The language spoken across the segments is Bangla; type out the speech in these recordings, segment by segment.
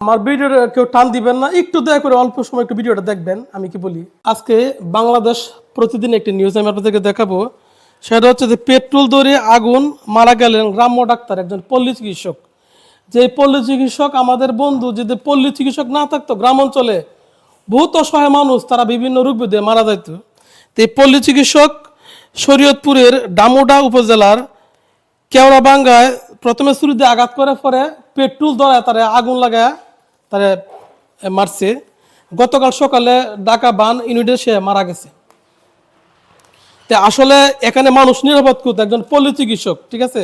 আমার ভিডিওটা কেউ টান দিবেন না, একটু দয়া করে অল্প সময় একটু ভিডিওটা দেখবেন। আমি কি বলি, আজকে বাংলাদেশ প্রতিদিন একটি নিউজ আমি আপনাদেরকে দেখাবো। সেটা হচ্ছে যে পেট্রোল দরে আগুন, মারা গেলেন গ্রাম্য ডাক্তার, একজন পল্লী চিকিৎসক। যে পল্লী চিকিৎসক আমাদের বন্ধু, যদি পল্লী চিকিৎসক না থাকতো গ্রাম অঞ্চলে বহুত অসহায় মানুষ তারা বিভিন্ন রোগ ব্যাধি মারা যেত। তো এই পল্লী চিকিৎসক শরীয়তপুরের ডামুডা উপজেলার কেওড়াবাঙ্গায় প্রথমে ছুরিতে আঘাত করে, পরে পেট্রোল ধরায় তারা আগুন লাগায় তারা মারছে। গতকাল সকালে ঢাকা বান ইউনিটে সে মারা গেছে। তো আসলে এখানে মানুষ নিরাপদ কোথায়? একজন পল্লী চিকিৎসক, ঠিক আছে,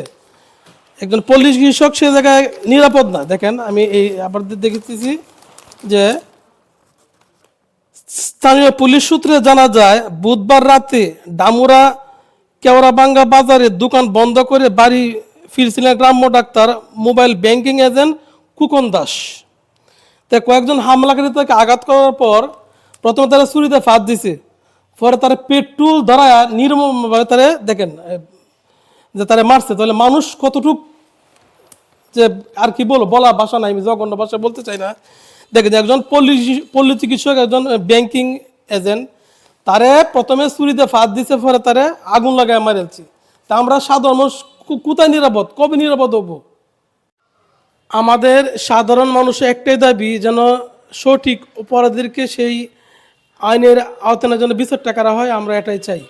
একজন পল্লী চিকিৎসক সে জায়গায় নিরাপদ না। দেখেন আমি এই আবার দেখেছি যে স্থানীয় পুলিশ সূত্রে জানা যায়, বুধবার রাতে ডামুরা কেওড়াবাঙ্গা বাজারে দোকান বন্ধ করে বাড়ি ফিরছিলেন গ্রাম্য doctor mobile banking agent Kukon Das. তাই কয়েকজন হামলাকারী তাকে আঘাত করার পর প্রথমে তারা ছুরিতে ফাঁদ দিছে, পরে তারা পেট্রোল ধরায় নির্মমভাবে তারা দেখেন যে তারা মারছে। তাহলে মানুষ কতটুক যে আর কি বলবো, বলা ভাষা নাই, আমি জঘন্য ভাষা বলতে চাই না। দেখেন একজন পল্লী চিকিৎসক, একজন ব্যাংকিং এজেন্ট, তারে প্রথমে ছুরিতে ফাঁদ দিছে, পরে তারে আগুন লাগায় মারেছি। তা আমরা সাধারণ মানুষ কোথায় নিরাপদ, কবে নিরাপদ হব? আমাদের সাধারণ মানুষের একটাই দাবি, যেন সঠিক অপরাধীদেরকে সেই আইনের আওতায় যেন বিচারটা করা হয়, আমরা এটাই চাই।